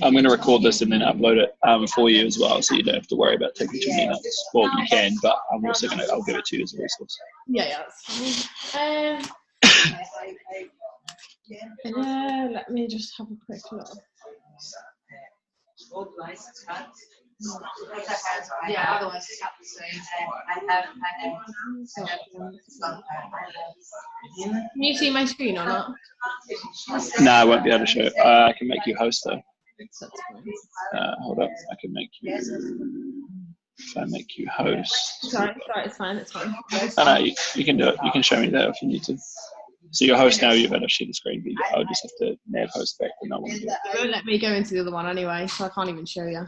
I'm going to record this and then upload it for you as well, so you don't have to worry about taking too many notes. Well, you can, but I'm also I'll give it to you as a resource. Yeah, that's fine. Let me just have a quick look. Yeah, otherwise it's not the same. Can you see my screen or not? No, I won't be able to show it. I can make you host though. That's fine. Hold up, I can make you. If I make you host. Sorry, it's fine. Oh, no, you can do it. You can show me that if you need to. So your host now, you've got to share the screen, but I'll just have to nav host back and I won't do it. It won't let me go into the other one anyway, so I can't even show you.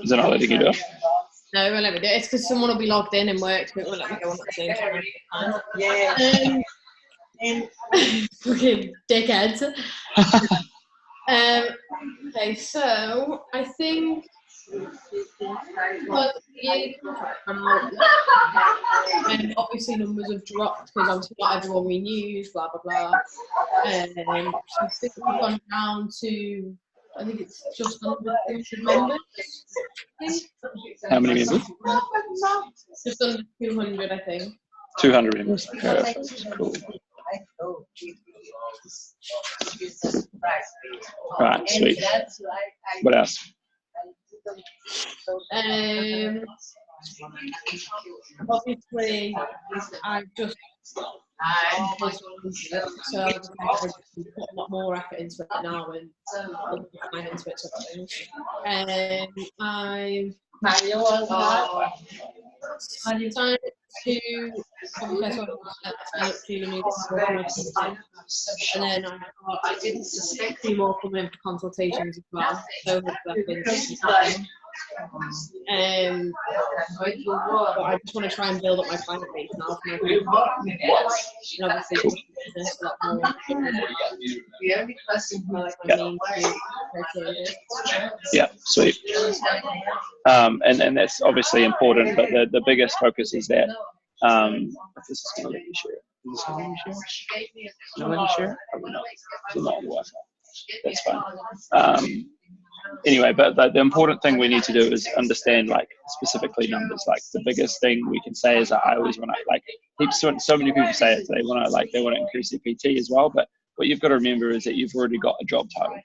Is it not letting you do it? No, it won't let me do it. It's because someone will be logged in and work, but it won't let me go on at the same time. Fucking dickheads. Okay, so I think obviously numbers have dropped because obviously not everyone renews, blah blah blah. So I think we've gone down to, I think it's just under 200 members. How many members? Just under 200, I think. 200 members. Perfect. Cool. Right, sweet. What else? Obviously, I've just so I put a lot more effort into it now and time into it. Sort of things. I've decided to sign up to the new and then I did 2 more come in for consultations as well. So but I just want to try and build up my client base now for my and obviously business a lot more. Yeah, sweet. And that's obviously important, but the biggest focus is that if this is going to let you share it. Is this going to let you share it? Can I let you share it? Probably not. It's not on the Wi-Fi. That's fine. Anyway, but the important thing we need to do is understand like specifically numbers. Like the biggest thing we can say is that I always want to like so many people say it. They want to increase their PT as well. But what you've got to remember is that you've already got a job title,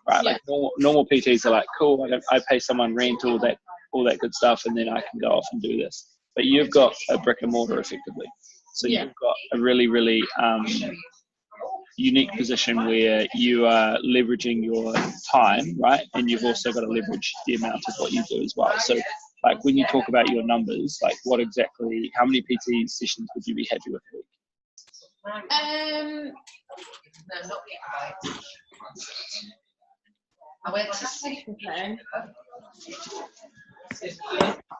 right? Like normal PTs are like, cool, I pay someone rent, all that good stuff, and then I can go off and do this. But you've got a brick and mortar effectively. So you've got a really, really unique position where you are leveraging your time, right? And you've also got to leverage the amount of what you do as well. So like when you talk about your numbers, like how many PT sessions would you be happy with a week? Okay.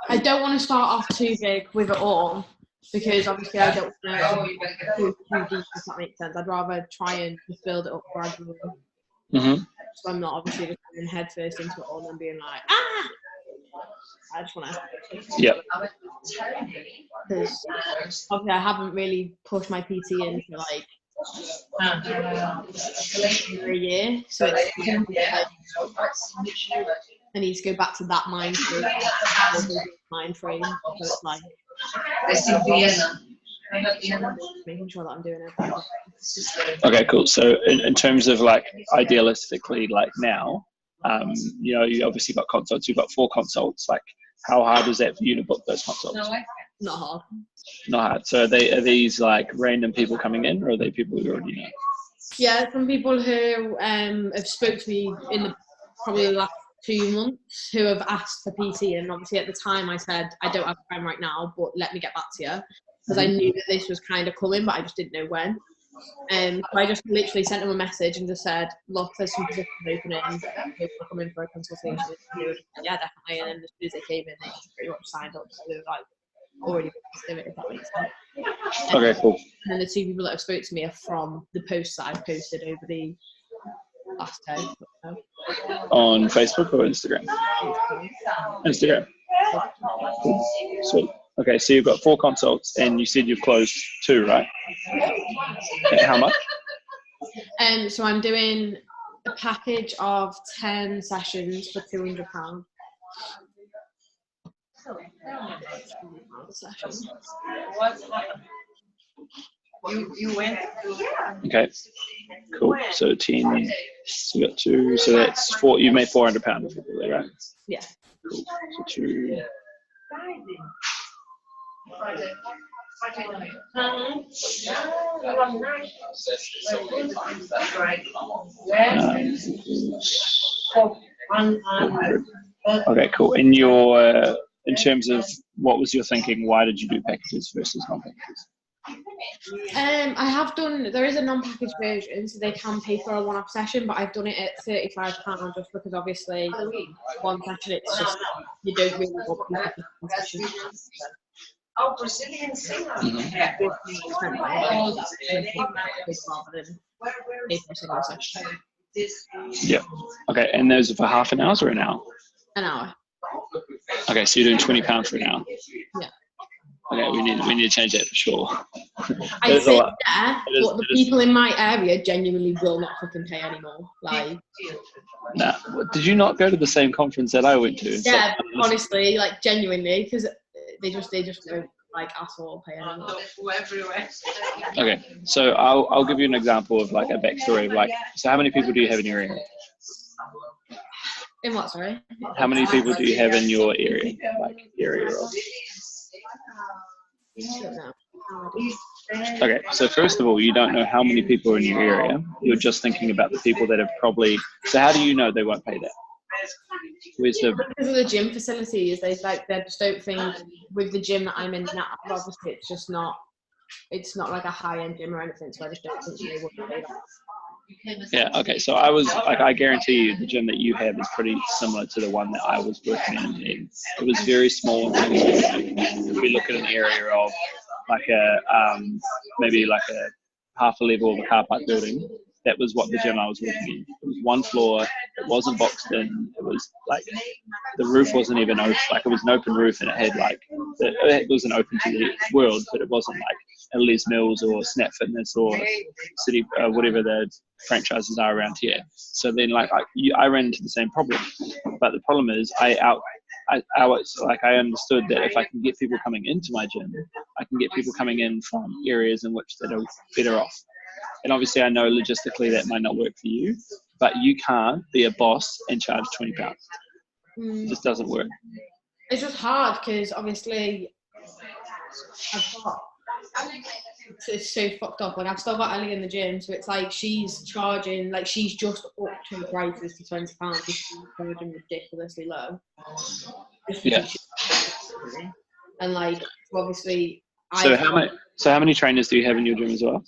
I don't want to start off too big with it all because obviously I don't know too deep, if that makes sense. I'd rather try and just build it up gradually. Mm-hmm. So I'm not obviously just going head first into it all and being like, I just want to. Yeah. Because obviously I haven't really pushed my PT in for like a year, so it's like, I need to go back to that mind frame. So it's like making sure that I'm doing everything. Okay, cool. So in terms of like idealistically, like now, you obviously got consults. You've got 4 consults. Like, how hard is that for you to book those consults? Not hard. Not hard. So are these like random people coming in, or are they people you already know? Yeah, some people who have spoke to me in probably the last 2 months who have asked for PT, and obviously at the time I said I don't have time right now, but let me get back to you because I knew that this was kind of coming, but I just didn't know when. So I just literally sent them a message and just said, look, there's some positions opening, people are coming for a consultation. And they were just like, yeah, definitely. And then as soon as they came in, they pretty much signed up. So they were like already positive, if that makes sense. Okay, cool. And then the 2 people that have spoke to me are from the posts that I've posted over the last day. On Facebook or Instagram? Instagram. Cool. Sweet. Okay, so you've got 4 consults and you said you've closed 2, right? How much? So I'm doing a package of 10 sessions for £200. You went to. Okay, cool. So 10, so you got 2, so that's 4, you made £400 effectively, right? Yeah. Cool. So 2. Okay, cool. In terms of what was your thinking, why did you do packages versus non-packages? I have done, there is a non-package version, so they can pay for a one-off session, but I've done it at £35 just because obviously one session, it's just, you don't really want people to do sessions. Oh, Brazilian singer. Mm-hmm. Yeah. Okay, and those are for half an hour or an hour? An hour. Okay, so you're doing £20 for an hour. Yeah. Okay, we need to change that for sure. I say that, but the people in my area genuinely will not fucking pay anymore. Like, nah. Did you not go to the same conference that I went to? Yeah, honestly, like genuinely, because they just don't like asshole pay anymore. Okay, so I'll give you an example of like a backstory of like, so how many people do you have in your area? In what, sorry? How many people do you have in your area? Like area of? Okay, so first of all, you don't know how many people are in your area. You're just thinking about the people that have probably. So how do you know they won't pay that? Because of the gym facilities, they just don't think with the gym that I'm in now. Obviously, it's not like a high-end gym or anything, so I just don't think they would pay that. Yeah, okay, so I guarantee you the gym that you have is pretty similar to the one that I was working in. It was very small. If we look at an area of like maybe like a half a level of a car park building, that was what the gym I was working in. It was one floor, it wasn't boxed in, it was like, the roof wasn't even open, like it was an open roof and it had like, it wasn't open to the world, but it wasn't like a Les Mills or Snap Fitness or City, whatever the franchises are around here. So then like I ran into the same problem, but the problem is I understood that if I can get people coming into my gym, I can get people coming in from areas in which they're better off. And obviously I know logistically that might not work for you, but you can't be a boss and charge £20. It just doesn't work. It's just hard because obviously it's so fucked up. Like I've still got Ellie in the gym, so it's like she's charging, like she's just upped her prices to £20. She's charging ridiculously low. Yeah. And like obviously, so how many trainers do you have in your gym as well?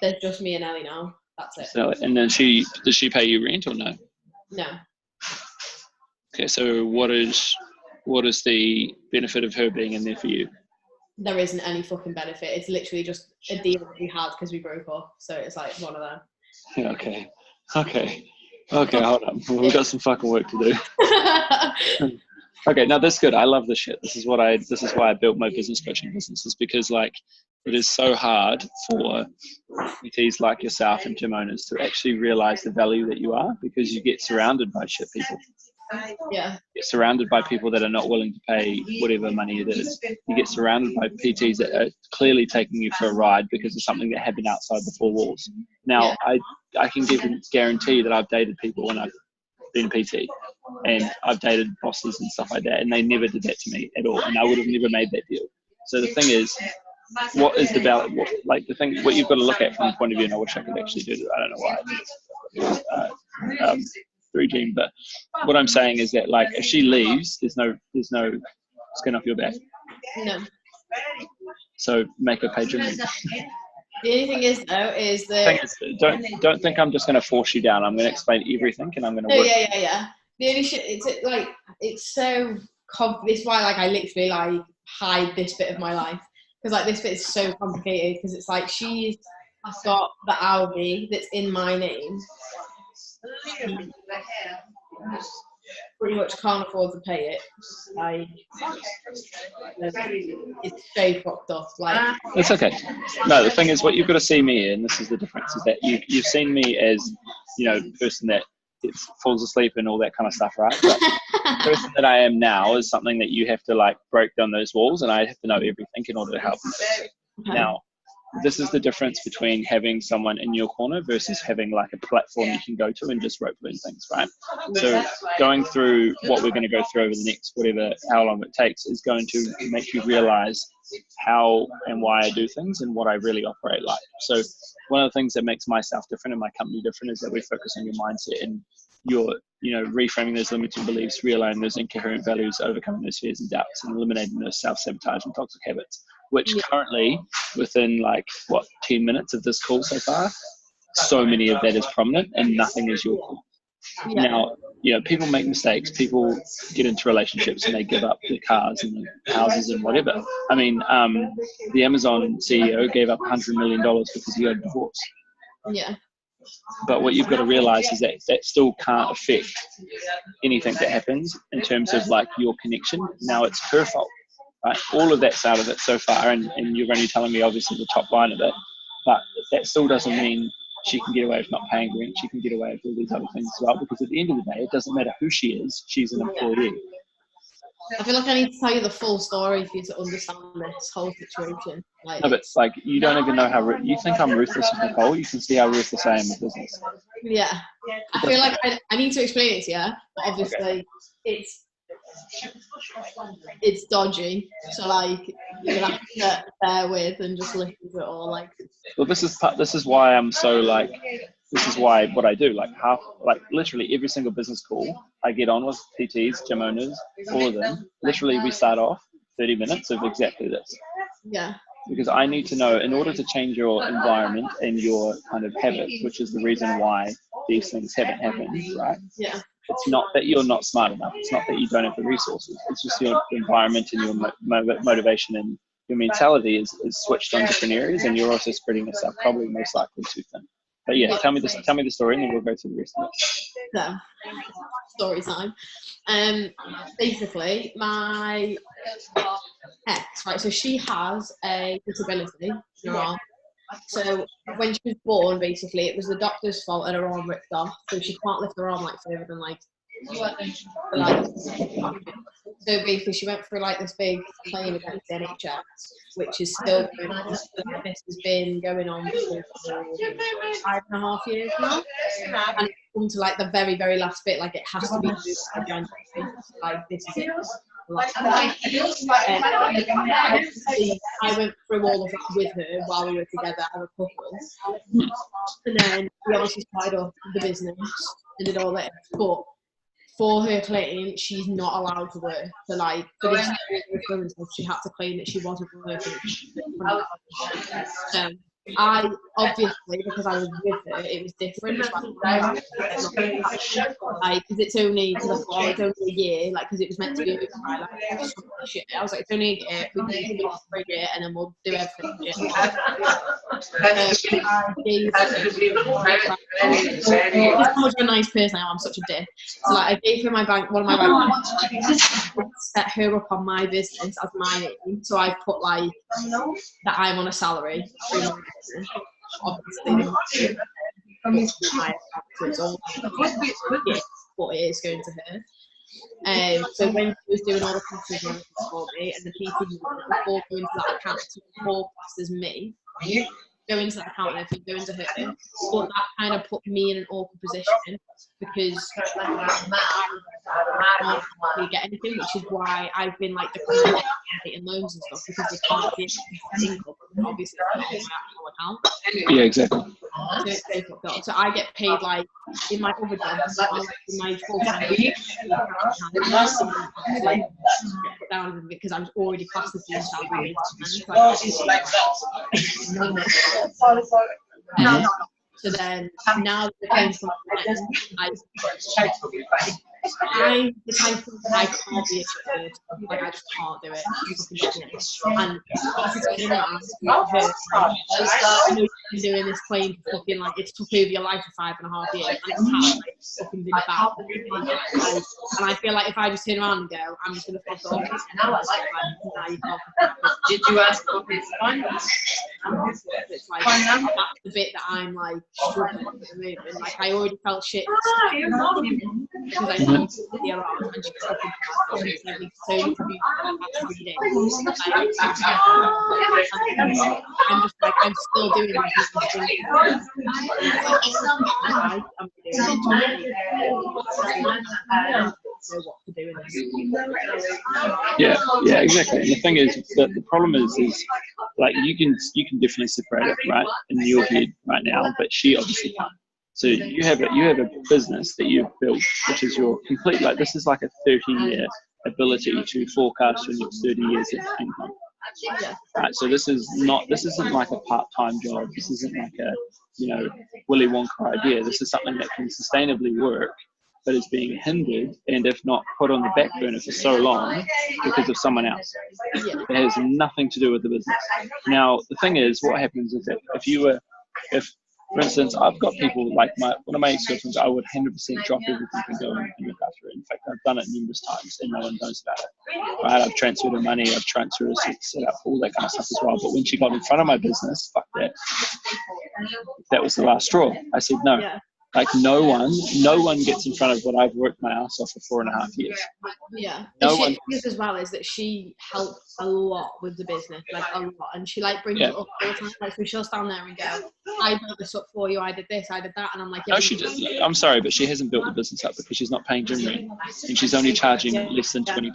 There's just me and Ellie now. That's it. So, and then does she pay you rent or no? No. Okay, so what is the benefit of her being in there for you? There isn't any fucking benefit. It's literally just a deal that we had because we broke up. So it's like one of them. Okay, hold on. We've got some fucking work to do. Okay, now that's good. I love this shit. This is why I built my business coaching business, is because like it is so hard for PTs like yourself and gym owners to actually realize the value that you are, because you get surrounded by shit people. Yeah. You get surrounded by people that are not willing to pay whatever money it is. You get surrounded by PTs that are clearly taking you for a ride because of something that happened outside the four walls. Now, yeah. I can guarantee that I've dated people when I've been a PT, and I've dated bosses and stuff like that, and they never did that to me at all, and I would have never made that deal. So the thing is, what is the balance? What you've got to look at from the point of view, and I wish I could actually do it. I don't know why. Through Gene, but what I'm saying is that like if she leaves, there's no skin off your back. No. So make her pay gym. The only thing is though is that don't think I'm just going to force you down. I'm going to explain everything, and I'm going to work. Yeah. The only shit, it's like it's so this is why like I literally like hide this bit of my life, because like this bit is so complicated, because it's like she's got the Audi that's in my name. pretty much can't afford to pay it. Like, it's so fucked up. Like, It's okay. No, the thing is, what you've got to see me in, this is the difference, is that you've seen me as, person that falls asleep and all that kind of stuff, right? But the person that I am now is something that you have to like break down those walls, and I have to know everything in order to help you fix it. okay. Now, this is the difference between having someone in your corner versus having like a platform you can go to and just rope learn things, right? So going through what we're going to go through over the next how long it takes is going to make you realize how and why I do things and what I really operate like. So one of the things that makes myself different and my company different is that we focus on your mindset and your, reframing those limiting beliefs, realigning those incoherent values, overcoming those fears and doubts, and eliminating those self-sabotage and toxic habits, which currently, within 10 minutes of this call so far, so many of that is prominent and nothing is your call. Yeah. Now, people make mistakes, people get into relationships and they give up their cars and their houses and whatever. I mean, the Amazon CEO gave up $100 million because he got a divorce. Yeah. But what you've got to realize is that that still can't affect anything that happens in terms of your connection. Now it's her fault, right? All of that's out of it so far, and you're only telling me obviously the top line of it, but that still doesn't mean she can get away with not paying rent. She can get away with all these other things as well, because at the end of the day, it doesn't matter who she is, she's an employee. I feel like I need to tell you the full story for you to understand this whole situation. No, but you don't even know how you think I'm ruthless with Nicole. You can see how ruthless I am with business. Yeah, I feel like I need to explain it to you, but obviously it's dodgy. So you have to bear with and just listen to it all. Well, this is why I'm so this is why what I do, literally every single business call I get on with PTs, gym owners, all of them, literally we start off 30 minutes of exactly this. Yeah. Because I need to know, in order to change your environment and your kind of habits, which is the reason why these things haven't happened, right? Yeah. It's not that you're not smart enough. It's not that you don't have the resources. It's just your environment and your motivation and your mentality is switched on different areas, and you're also spreading yourself probably most likely too thin. But yeah, tell me the story, and then we'll go through the rest of it. So, story time. Basically, my ex, right? So she has a disability in her arm. So when she was born, basically, it was the doctor's fault and her arm ripped off. So she can't lift her arm further than so basically she went through this big claim against the NHS, which is still going on. This has been going on for 5.5 years now, and it's come to the very, very last bit. It has to be moved to January. This is it. I went through all of that with her while we were together as a couple, and then we obviously started up the business and did all this, but for her claim, she's not allowed to work. So, for this she had to claim that she wasn't working. So, I obviously, because I was with her, it was different. Because it's only, because I thought, it's only a year, because it was meant to be over. I was like, it's only a year, we can do it for a year, and then we'll do everything. How much of a nice person I am. I'm such a dick. So I gave her one of my bank, set her up on my business as my name. So I put that I'm on a salary through my business. Obviously, it's all what it is going to her. So when she was doing all the classes for me and the PT before going to that account, before classed as me, go into that account and everything, go into her. But that kind of put me in an awkward position because I can't really get anything, which is why I've been declining loans and stuff, because they can't see anything. Obviously, it's not on my actual account. Yeah, exactly. So it's very fucked up. So I get paid in my other job, in my full time, put down because I'm already classed as being salary. So then now that the claim's come to an end, I'm the type of I can't be a shit person. Like I just can't do it. And it's taken around her. I know you've been doing this claim for fucking like it's took over your life for 5.5 years, and it's had like fucking been bad. And I feel like if I just turn around and go, I'm just gonna fuck off. Nah, you can't. Did you ask for his fine? It's like that's the bit that I'm like struggling with at the moment. Like I already felt shit because I need to be around and she's fucking so to be every day. I'm just like I'm still doing these things. I'm doing what to do in this. Yeah, exactly. And the thing is that the problem is like you can definitely separate it right in your head right now, but she obviously can't. So you have a business that you've built, which is your complete, like this is like a 30-year ability to forecast your next 30 years of income. Yeah. Right. So this isn't like a part-time job. This isn't like a Willy Wonka idea. This is something that can sustainably work, but is being hindered and if not put on the back burner for so long because of someone else. Yeah. It has nothing to do with the business. Now the thing is, what happens is that if for instance, I've got people like one of my ex-girlfriends, I would 100% drop everything and go and look after it. In fact, I've done it numerous times and no one knows about it. Right? I've transferred her money, I've transferred her set up, all that kind of stuff as well. But when she got in front of my business, fuck that. That was the last straw. I said no. Yeah. Like no one gets in front of what I've worked my ass off for 4.5 years. Yeah. No The one. shit is as well is that she helped a lot with the business, like a lot, and she like brings it up all the time. Like so she'll stand there and go, "I built this up for you. I did this. I did that," and I'm like, No, she did. I'm sorry, but she hasn't built the business up because she's not paying gym rent and she's only charging less than £20.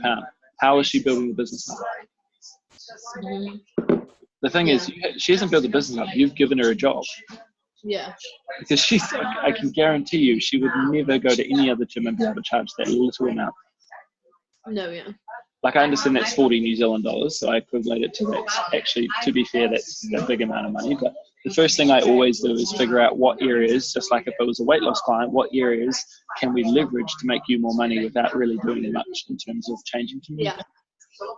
How is she building the business up? Mm-hmm. The thing is, she hasn't built the business up. You've given her a job. Yeah. Because I can guarantee you, she would never go to any other gym and be able to charge that little amount. No, yeah. Like I understand that's 40 New Zealand dollars, so I equivalent it to that. Actually, to be fair, that's a big amount of money. But the first thing I always do is figure out what areas, just like if it was a weight loss client, what areas can we leverage to make you more money without really doing much in terms of changing community. Yeah.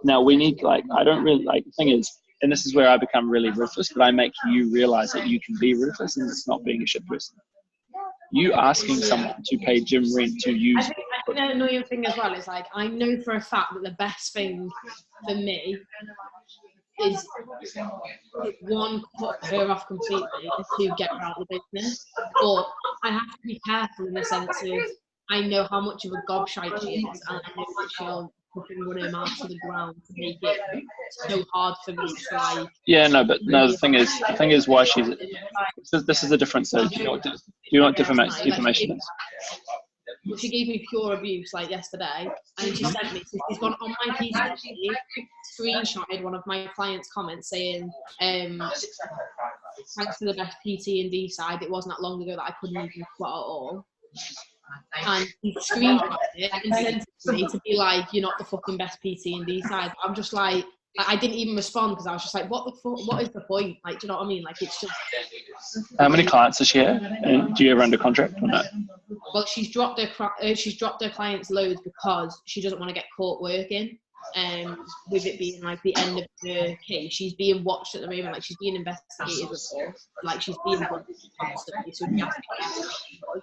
Now we need I don't really the thing is, and this is where I become really ruthless, but I make you realize that you can be ruthless and it's not being a shit person. You asking someone to pay gym rent to use. I think the annoying thing as well is like I know for a fact that the best thing for me is one, cut her off completely, and two, get her out of the business. But I have to be careful in the sense of I know how much of a gobshite she is, and I know that she'll fucking run her mouth to the ground to make it so hard for me to like. Yeah, no, but no. The thing is, why she's. This is the difference, though. Do you know what defamation is? She gave me pure abuse like yesterday, and she sent me. So she's gone on my PC, screenshotted one of my clients' comments saying, "Thanks for the best PT and D side. It wasn't that long ago that I couldn't even squat at all." And he screenshotted it and sent it to me to be like, "You're not the fucking best PT and D side." I'm just like, I didn't even respond because I was just like, "What the fuck? What is the point?" Like, do you know what I mean? Like, it's just. How many clients does she have? And do you ever under contract or no? Well, she's dropped her clients loads because she doesn't want to get caught working. With it being like the end of her case, she's being watched at the moment. Like she's being investigated with her. Like she's being watched constantly. So she has to be careful.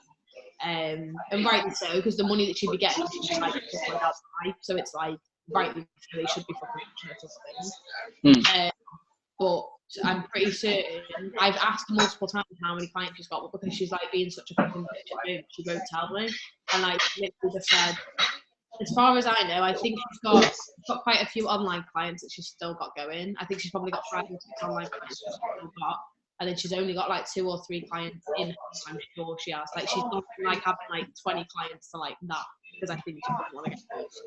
And rightly so, because the money that she'd be getting, she'd be like outside. So it's like rightly so, they should be fucking things. But I'm pretty certain I've asked multiple times how many clients she's got, but because she's like being such a fucking bitch at the moment, she won't tell me. And like literally just said, as far as I know, I think she's got quite a few online clients that she's still got going. I think she's probably got 5 or 6 online clients that she's still got. And then she's only got like 2 or 3 clients in. I'm sure she has. Like she's not like having like 20 clients to like that because I think she doesn't want to get close.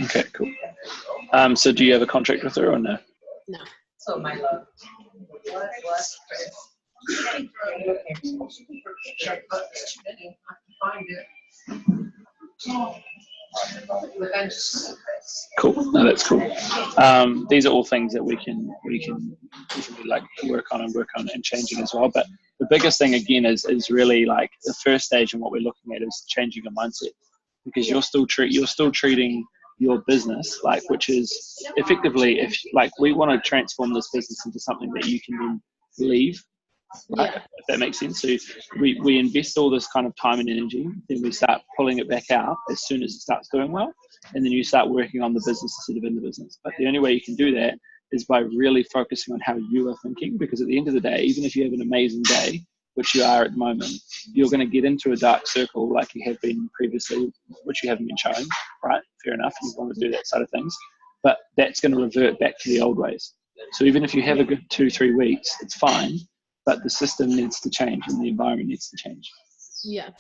Okay, cool. So do you have a contract with her or no? No. So my love. Cool. No, that's cool. These are all things that we can like work on and changing as well. But the biggest thing again is really like the first stage, and what we're looking at is changing your mindset, because you're still treating your business like, which is effectively, if like we want to transform this business into something that you can then leave. Right? Yeah. If that makes sense. So we invest all this kind of time and energy, then we start pulling it back out as soon as it starts doing well, and then you start working on the business instead of in the business. But the only way you can do that is by really focusing on how you are thinking, because at the end of the day, even if you have an amazing day, which you are at the moment, you're going to get into a dark circle like you have been previously, which you haven't been showing, right? Fair enough, you want to do that side of things, but that's going to revert back to the old ways. So even if you have a good 2-3 weeks, it's fine, but the system needs to change and the environment needs to change. Yeah.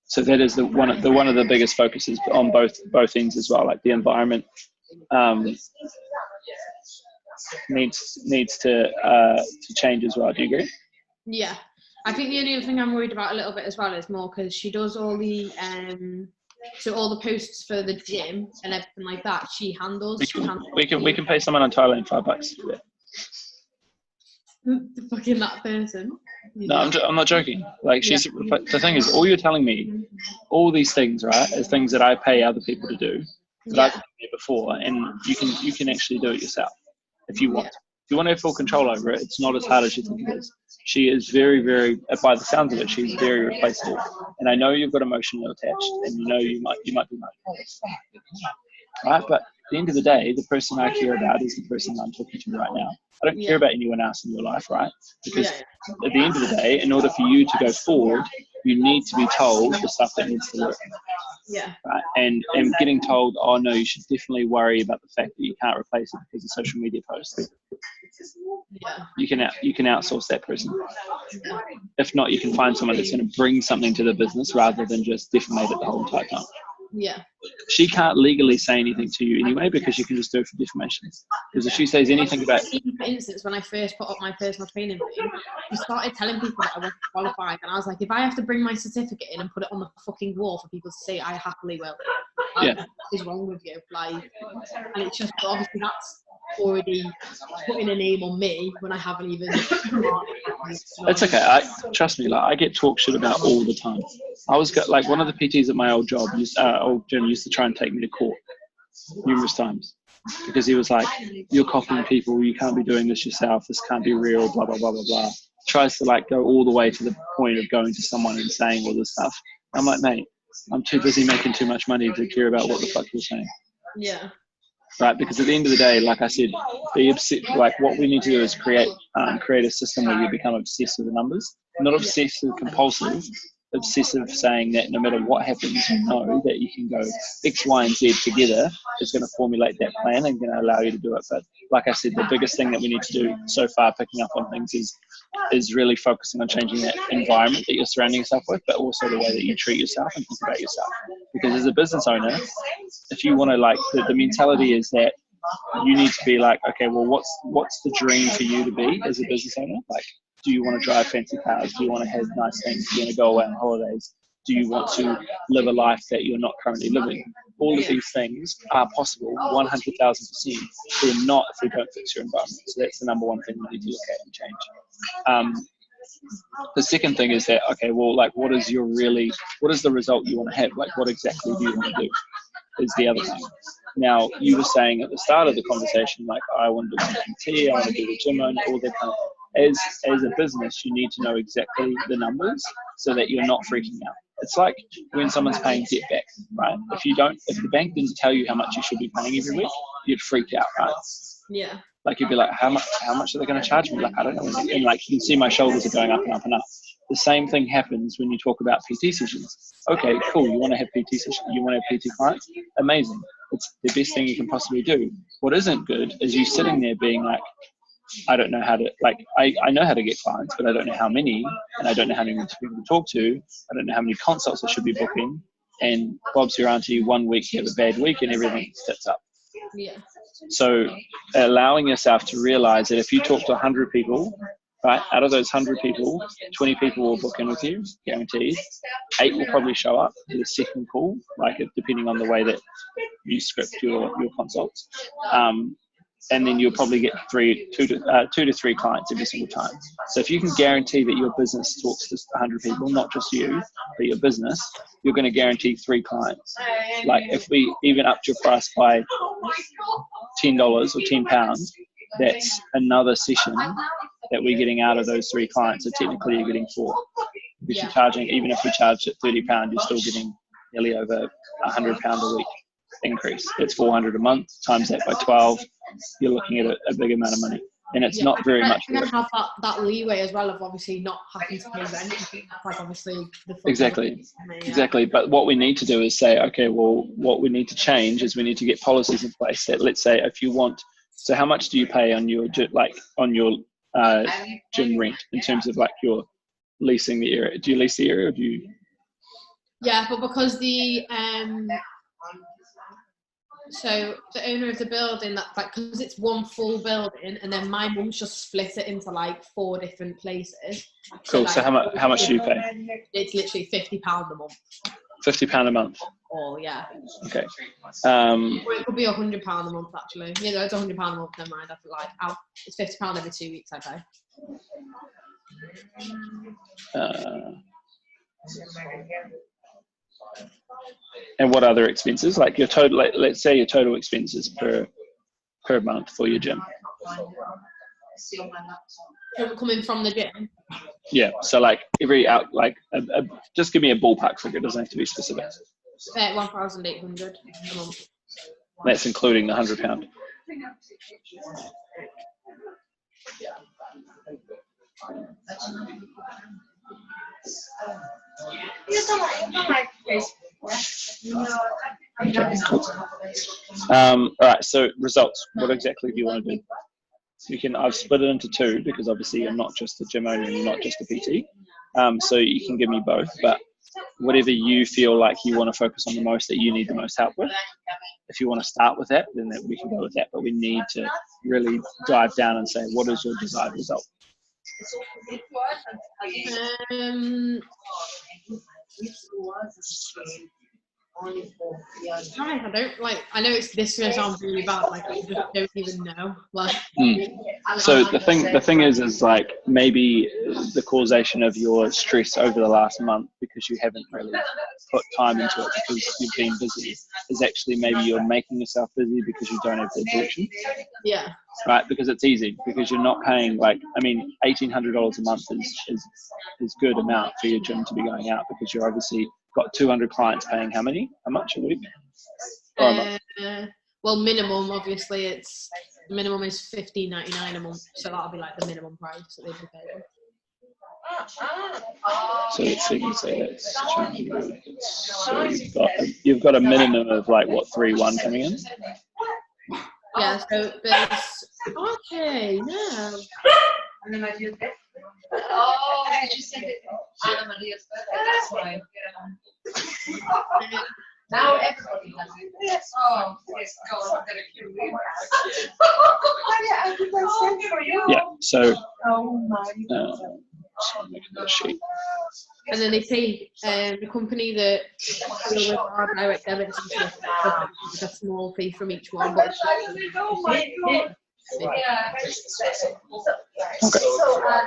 So that is one of the biggest focuses on both ends as well. Like the environment needs to change as well. Do you agree? Yeah. I think the only other thing I'm worried about a little bit as well is more because she does all the so all the posts for the gym and everything like that. She handles. We can pay someone on Thailand $5 to do that. The fucking that person. No, I'm not joking. Like the thing is, all you're telling me, all these things, right, is things that I pay other people to do that I've done before, and you can actually do it yourself if you want. If you want to have full control over it, it's not as hard as you think it is. She is very, very, by the sounds of it, she's very replaceable. And I know you've got emotional attached, and you know you might be like, oh, fuck, right? But at the end of the day, the person I care about is the person I'm talking to right now. I don't care about anyone else in your life, right? Because at the end of the day, in order for you to go forward, you need to be told the stuff that needs to work. Yeah. Right? And getting told, oh no, you should definitely worry about the fact that you can't replace it because of social media posts. Yeah. You can outsource that person. If not, you can find someone that's going to bring something to the business rather than just defamate it the whole entire time. Yeah. She can't legally say anything to you anyway because you can just do it for defamation. Because if she says anything about... For instance, when I first put up my personal training thing, I started telling people that I wasn't qualified, and I was like, if I have to bring my certificate in and put it on the fucking wall for people to see, I happily will. What is wrong with you? Like, and it's just, obviously that's already putting a name on me when I haven't even... It's okay. Trust me, like I get talk shit about all the time. I was like one of the PTs at my old job, old gym, used to try and take me to court numerous times because he was like, "You're copying people. You can't be doing this yourself. This can't be real." Blah blah blah blah blah. Tries to like go all the way to the point of going to someone and saying all this stuff. I'm like, mate, I'm too busy making too much money to care about what the fuck you're saying. Yeah. Right, because at the end of the day, like I said, like what we need to do is create a system where you become obsessed with the numbers, not obsessive compulsive, obsessive saying that no matter what happens, you know that you can go X, Y, and Z together is going to formulate that plan and going to allow you to do it. But like I said, the biggest thing that we need to do so far, picking up on things, is really focusing on changing that environment that you're surrounding yourself with, but also the way that you treat yourself and think about yourself. Because as a business owner, if you want to like, the mentality is that you need to be like, okay, well, what's the dream for you to be as a business owner? Like, do you want to drive fancy cars? Do you want to have nice things? Do you want to go away on holidays? Do you want to live a life that you're not currently living? All of these things are possible 100,000%. They're not if we don't fix your environment. So that's the number one thing we need to look at and change. The second thing is that, okay, well, like, what is the result you want to have? Like, what exactly do you want to do is the other thing. Now, you were saying at the start of the conversation, like, I want to do PT, I want to do the gym owner, all that kind of. As a business, you need to know exactly the numbers so that you're not freaking out. It's like when someone's paying debt back, right? If the bank didn't tell you how much you should be paying every week, you'd freak out, right? Yeah. Like you'd be like, how much are they going to charge me? Like, I don't know. And like you can see my shoulders are going up and up and up. The same thing happens when you talk about PT sessions. Okay, cool. You want to have PT sessions? You want to have PT clients? Amazing. It's the best thing you can possibly do. What isn't good is you sitting there being like, I don't know how to, like, I know how to get clients, but I don't know how many, and I don't know how many people to talk to. I don't know how many consults I should be booking. And Bob's your auntie, 1 week you have a bad week and everything sets up. Yeah. So allowing yourself to realize that if you talk to 100 people, right, out of those 100 people, 20 people will book in with you, guaranteed. 8 will probably show up to the second call, like depending on the way that you script your consults. and then you'll probably get two to three clients every single time. So if you can guarantee that your business talks to 100 people, not just you, but your business, you're going to guarantee 3 clients. Like if we even upped your price by $10 or £10, that's another session that we're getting out of those 3 clients. So technically you're getting 4. Because you're charging, even if we charge at £30, you're still getting nearly over £100 a week increase. It's 400 a month, times that by 12, you're looking at a big amount of money. And it's not very much. And then have that leeway as well of obviously not having to pay rent. Like obviously Exactly. But what we need to do is say, okay, well, what we need to change is we need to get policies in place that, let's say, if you want, so how much do you pay on your gym rent in terms of like your leasing the area? Do you lease the area or do you? Yeah, but because so the owner of the building, that like, because it's one full building, and then my mum's just split it into like 4 different places. Cool. So how much do you pay? It's literally £50 a month. £50 a month. Oh yeah. Okay. Or it could be £100 a month actually. Yeah, no, it's £100 a month. Never mind. I feel like it's £50 every 2 weeks I pay. And what other expenses? Like your total, let's say your total expenses per month for your gym. Coming from the gym. Yeah. So like just give me a ballpark figure. It doesn't have to be specific. 1,800 a month. That's including the £100. All right. So results. What exactly do you want to do? I've split it into 2 because obviously you're not just a gym owner and you're not just a PT. So you can give me both, but whatever you feel like you want to focus on the most, that you need the most help with. If you want to start with that, then we can go with that. But we need to really dive down and say, what is your desired result? I know this gonna sound really bad, like I just don't even know. Like So the thing is like maybe the causation of your stress over the last month, because you haven't really put time into it because you've been busy, is actually maybe you're making yourself busy because you don't have the direction. Yeah. Right, because it's easy, because you're not paying $1,800 a month is good amount for your gym to be going out, because you're obviously got 200 clients paying how much a week? Or a month? Well, minimum obviously minimum is $15.99 a month, so that'll be like the minimum price that they'd be paying. So let's see, that's 200. So you've got a minimum of like what, 3,100 coming in? Yeah, so there's okay, no. Oh, did you send it to Anna Maria's birthday? That's why. Now everybody has it. Yes. Oh, yes, God, I'm gonna kill you. Yeah, so and then they pay the company that deal with our direct debits and stuff with a small fee from each one. But Yeah. Okay. So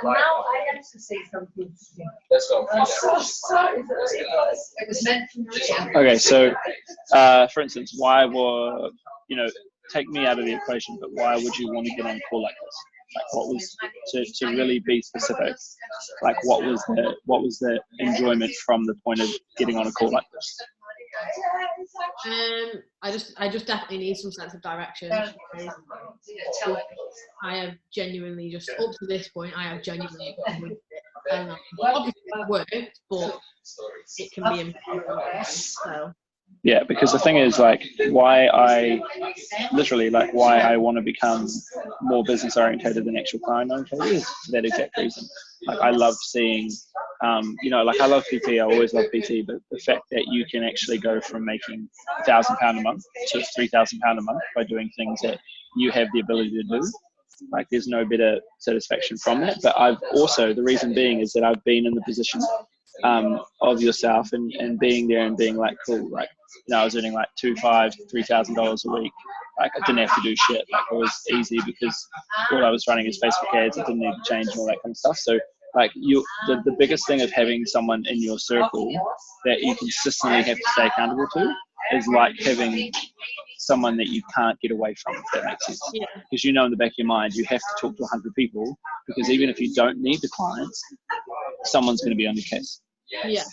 now I have to say something. Let's go. It was meant to. Okay, so for instance, take me out of the equation, but why would you want to get on a call like this? Like, what was to really be specific? Like, what was the enjoyment from the point of getting on a call like this? I just definitely need some sense of direction. I have genuinely just up to this point. I have genuinely avoided it. Obviously it worked, but it can be improved. So. Yeah, because the thing is, like, why I want to become more business orientated than actual client orientated is for that exact reason. Like, I love seeing, I love PT. I always love PT, but the fact that you can actually go from making £1,000 a month to £3,000 a month by doing things that you have the ability to do, like, there's no better satisfaction from that. But the reason being is that I've been in the position of yourself and being there and being like, cool, like, you know, I was earning like $2,500, $3,000 a week. Like I didn't have to do shit. Like it was easy because all I was running is Facebook ads. I didn't need to change and all that kind of stuff. So like the biggest thing of having someone in your circle that you consistently have to stay accountable to is like having someone that you can't get away from, if that makes sense. Yeah. Because you know in the back of your mind, you have to talk to 100 people because even if you don't need the clients, someone's going to be on your case. Yeah.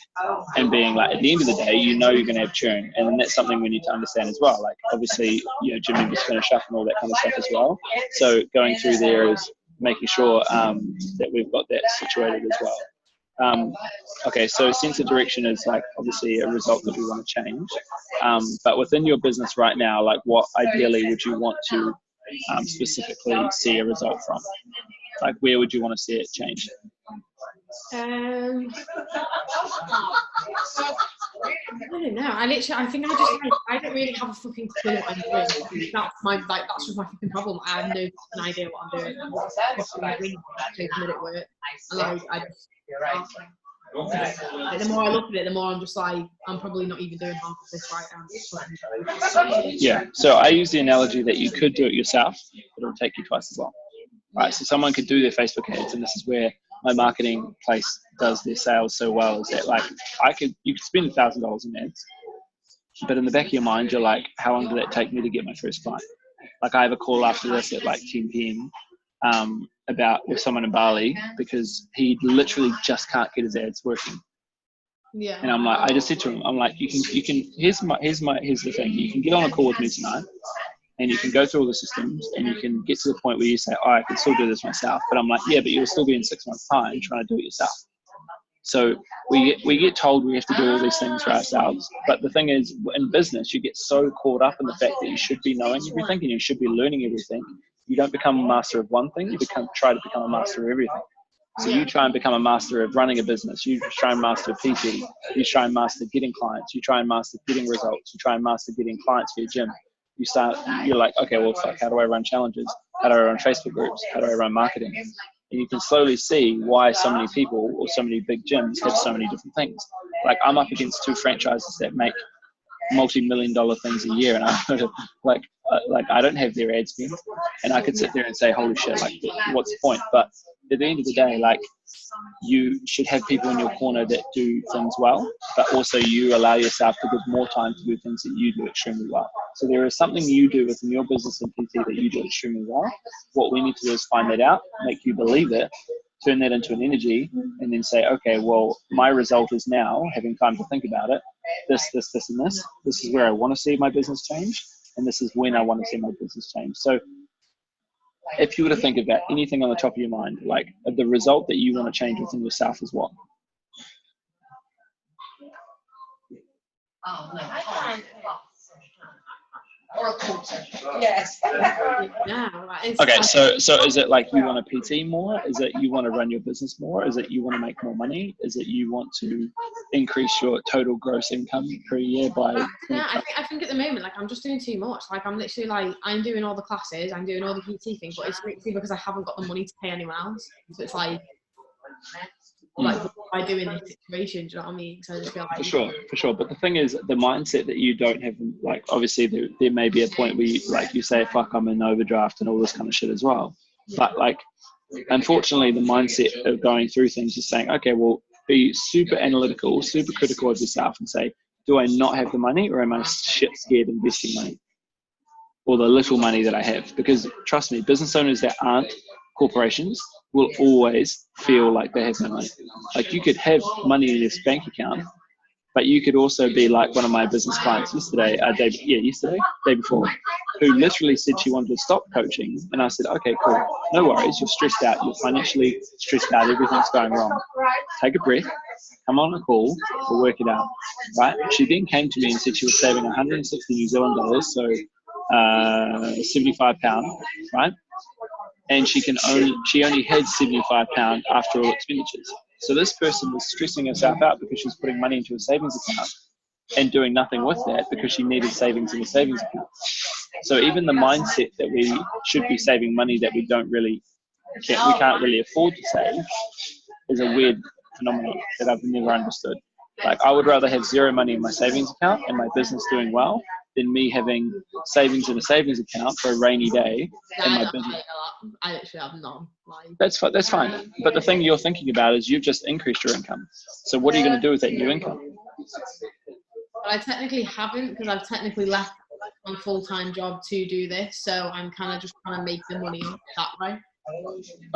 And being like, at the end of the day, you know you're going to have churn. And then that's something we need to understand as well. Like obviously, you know, gym members finish up and all that kind of stuff as well. So going through there is making sure that we've got that situated as well. Okay, so sense of direction is like obviously a result that we want to change. But within your business right now, like what ideally would you want to specifically see a result from? Like where would you want to see it change? I don't know. I think I don't really have a fucking clue what I'm doing. That's just my fucking problem. I have no fucking idea what I'm doing. I'm doing it work. And like the more I look at it, the more I'm just like, I'm probably not even doing half of this right now. Yeah. So I use the analogy that you could do it yourself, but it'll take you twice as long. Right. So someone could do their Facebook ads, and this is where my marketing place does their sales so well, is that like you could spend $1,000 in ads, but in the back of your mind you're like, how long did that take me to get my first client? Like I have a call after this at like 10 p.m. With someone in Bali because he literally just can't get his ads working. Yeah. And I'm like, I just said to him, I'm like, you can here's the thing, you can get on a call with me tonight and you can go through all the systems and you can get to the point where you say, oh, I can still do this myself. But I'm like, yeah, but you'll still be in 6 months' time trying to do it yourself. So we get told we have to do all these things for ourselves. But the thing is, in business, you get so caught up in the fact that you should be knowing everything and you should be learning everything. You don't become a master of one thing, you try to become a master of everything. So you try and become a master of running a business. You try and master PT. You try and master getting clients. You try and master getting results. You try and master getting clients for your gym. You're like, okay, well, fuck, how do I run challenges? How do I run Facebook groups? How do I run marketing? And you can slowly see why so many people or so many big gyms have so many different things. Like I'm up against 2 franchises that make multi-million-dollar things a year, and I don't have their ad spend, and I could sit there and say, holy shit, like what's the point? But at the end of the day, like you should have people in your corner that do things well, but also you allow yourself to give more time to do things that you do extremely well. So there is something you do within your business and PT that you do extremely well. What we need to do is find that out, make you believe it, turn that into an energy, and then say, okay, well, my result is now having time to think about it. This, and this. This is where I want to see my business change, and this is when I want to see my business change. So if you were to think about anything on the top of your mind, like the result that you want to change within yourself is what? Yes. Okay, so is it like you want to PT more? Is it you want to run your business more? Is it you want to make more money? Is it you want to increase your total gross income per year by? I think at the moment, like I'm just doing too much. Like I'm literally like I'm doing all the classes, I'm doing all the PT things, but it's literally because I haven't got the money to pay anyone else. So it's like what am I doing in this situation? Do you know what I mean? So I just feel like for sure. But the thing is, the mindset that you don't have, like obviously there may be a point where you say, fuck, I'm in overdraft and all this kind of shit as well. But like, unfortunately, the mindset of going through things is saying, okay, well, be super analytical, super critical of yourself and say, do I not have the money or am I shit scared investing money? Or the little money that I have? Because trust me, business owners that aren't corporations will always feel like they have no money. Like you could have money in this bank account, but you could also be like one of my business clients day before, who literally said she wanted to stop coaching. And I said, okay, cool. No worries. You're stressed out. You're financially stressed out. Everything's going wrong. Take a breath. Come on a call. We'll work it out. Right? She then came to me and said she was saving 160 New Zealand dollars, so £75, right? And she only had £75 after all expenditures. So this person was stressing herself out because she's putting money into a savings account and doing nothing with that because she needed savings in a savings account. So even the mindset that we should be saving money that we can't really afford to save is a weird phenomenon that I've never understood. Like, I would rather have zero money in my savings account and my business doing well than me having savings in a savings account for a rainy day and my business. I literally have none. Like, That's fine. But the thing you're thinking about is you've just increased your income. So what are you going to do with that new income? but I technically haven't, because I've technically left my full-time job to do this. So I'm kind of just trying to make the money that way.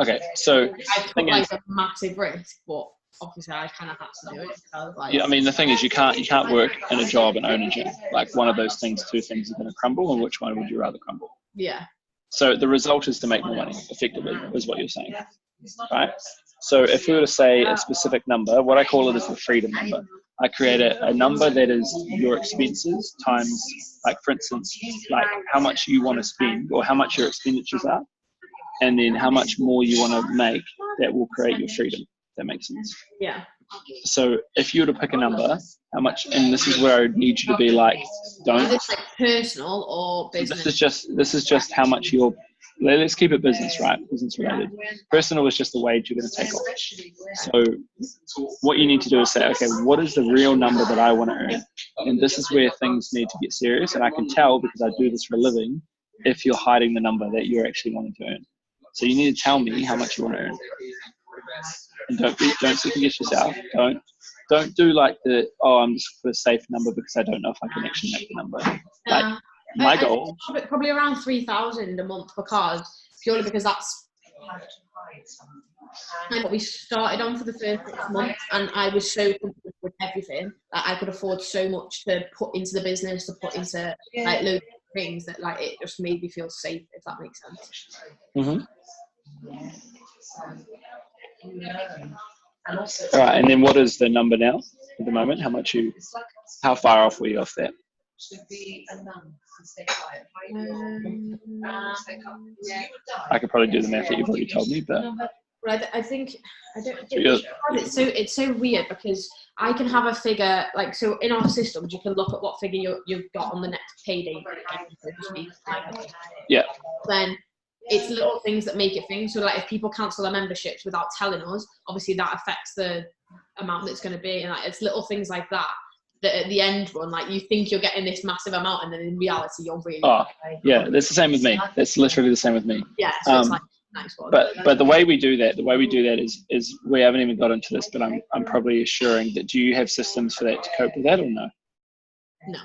Okay, so I took like a massive risk, but obviously I kind of had to do it. Because, like, yeah, I mean, the thing is, you can't work in a job and own a gym. Like, one of those things, two things are going to crumble, and which one would you rather crumble? yeah. So the result is to make more money, effectively, is what you're saying, right? So if we were to say a specific number, what I call it is the freedom number. I create a number that is your expenses times, like, for instance, like how much you want to spend or how much your expenditures are, and then how much more you want to make that will create your freedom. That makes sense. Yeah. So if you were to pick a number, how much, and this is where I need you to be like, don't. Is this like personal or business? This is just how much you're. Let's keep it business, right? Business related. Personal is just the wage you're going to take off. So what you need to do is say, okay, what is the real number that I want to earn? And this is where things need to get serious. And I can tell, because I do this for a living, if you're hiding the number that you're actually wanting to earn. So you need to tell me how much you want to earn. And don't second guess yourself. Don't do like I'm just for a safe number because I don't know if I can actually make the number. Like, my goal, probably around 3,000 a month, purely because that's what we started on for the first 6 months, and I was so comfortable with everything that I could afford so much to put into the business, to put into like loads of things that, like, it just made me feel safe, if that makes sense. Mm-hmm. All right, and then what is the number now at the moment? How far off were you off that? I could probably do the math that you've already told me, but I think it's so weird because I can have a figure, like, so in our systems you can look at what figure you've got on the next payday. Yeah. Then it's little things that make it things. So like if people cancel their memberships without telling us, obviously that affects the amount that's going to be, and like it's little things like that at the end run, like, you think you're getting this massive amount, and then in reality you're really. Oh, yeah, that's the same with me. That's literally the same with me. Yeah, so it's like nice one. But the way we do that is we haven't even got into this, but I'm probably assuring that. Do you have systems for that to cope with that, or no? No.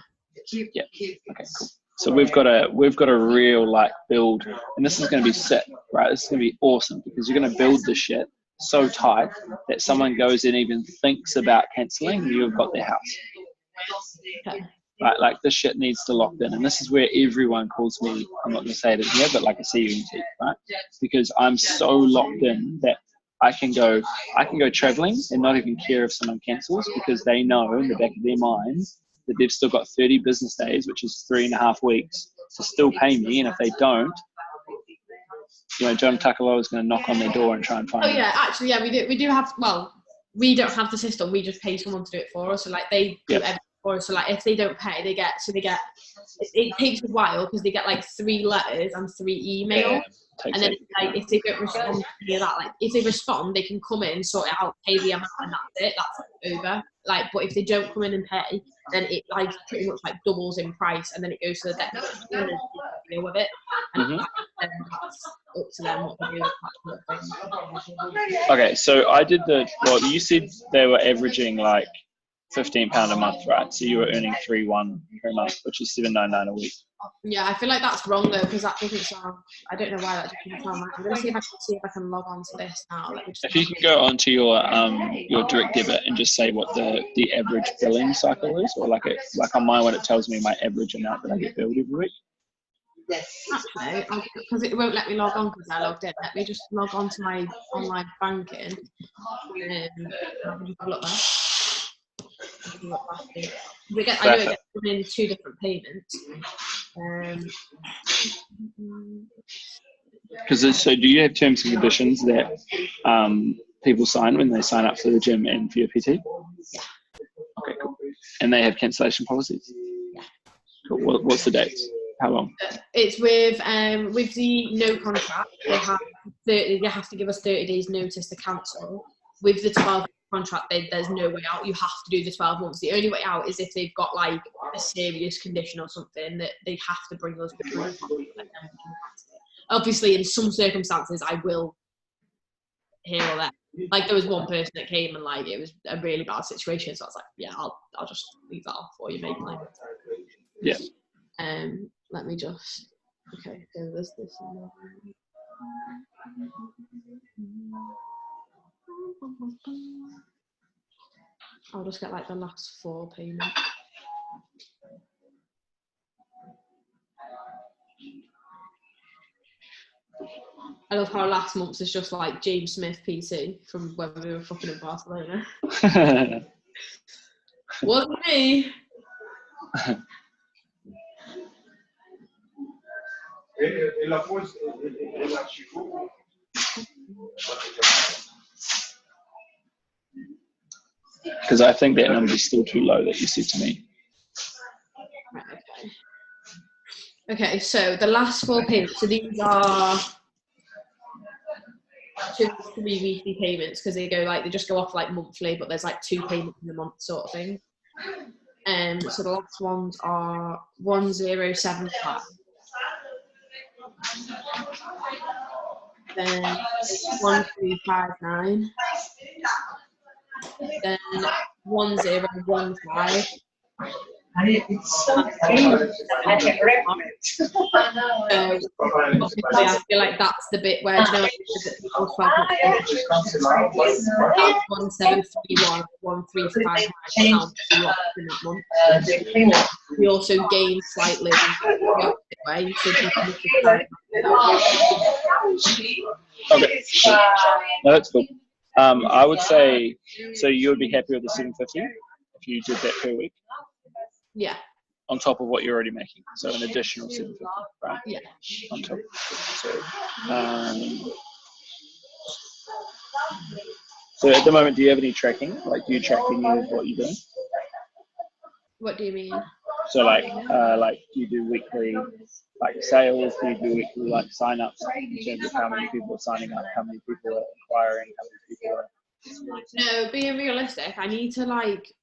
Yeah. Okay, cool. So we've got a real, like, build, and this is going to be sick, right? This is going to be awesome because you're going to build this shit so tight that someone goes and even thinks about cancelling, you've got their house. Okay. Right, like, this shit needs to lock in, and this is where everyone calls me. I'm not going to say it here, but like a CUNT, right? Because I'm so locked in that I can go traveling and not even care if someone cancels, because they know in the back of their minds that they've still got 30 business days, which is 3.5 weeks, to still pay me. And if they don't, John Takaloa is going to knock on their door and try and find them. Yeah, actually, yeah, we do have. Well, we don't have the system. We just pay someone to do it for us. So like they do everything for us. So like if they don't pay, they get. It takes a while because they get like 3 letters and 3 emails. And then, like, if they don't respond to any of that, like, if they respond, they can come in, sort it out, pay the amount, and that's it. That's over. Like, but if they don't come in and pay, then it, like, pretty much, like, doubles in price, and then it goes to the debt collection, and then they deal with it. And then that's up to them what to do with that thing. Okay, so I did you said they were averaging, like, £15 a month, right? So you were earning 3,100 per month, which is $799 a week. Yeah, I feel like that's wrong though, because that doesn't sound. I don't know why that doesn't sound right. I'm gonna see if I can log on to this now. If you can go onto your direct debit and just say what the average billing cycle is, or like on my one, it tells me my average amount that I get billed every week. Actually, because it won't let me log on because I logged in. Let me just log on to my online banking. I can just look there. I get in 2 different payments. So do you have terms and conditions that people sign when they sign up for the gym and for your PT? Yeah. Okay, cool. And they have cancellation policies? Yeah. Cool. What's the dates? How long? It's with the no contract. They have to give us 30 days notice to cancel. With the 12 contract, there's no way out. You have to do the 12 months. The only way out is if they've got like a serious condition or something that they have to bring us before. Obviously, in some circumstances, I will here or there. Like there was one person that came and like it was a really bad situation, so I was like, yeah, I'll just leave that off for you, mate. Like, Yeah. Let me just. Okay, so there's this. I'll just get like the last 4 payments. I love how last month's is just like James Smith PC from when we were fucking in Barcelona. Wasn't me. Because I think that number is still too low that you said to me. Right, okay, so the last 4 payments, so these are 2 to 3 weekly payments because they just go off like monthly, but there's like 2 payments in a month sort of thing. So the last ones are 1075. Then 1359. Then 1015. Obviously, I feel like that's the bit where, do you know, that's 1731, 1359 pounds in that month. We also gain slightly the opposite way, so Okay. No, that's cool. I would say, so you would be happy with the 750 if you did that per week? Yeah. On top of what you're already making, so an additional 750, right? Yeah. On top. So at the moment, do you have any tracking? Like, do you track any of what you're doing? What do you mean? So like do you do weekly like sales? Do you do weekly like sign-ups in terms of how many people are signing up, how many people are inquiring, how many people are? No, being realistic, I need to like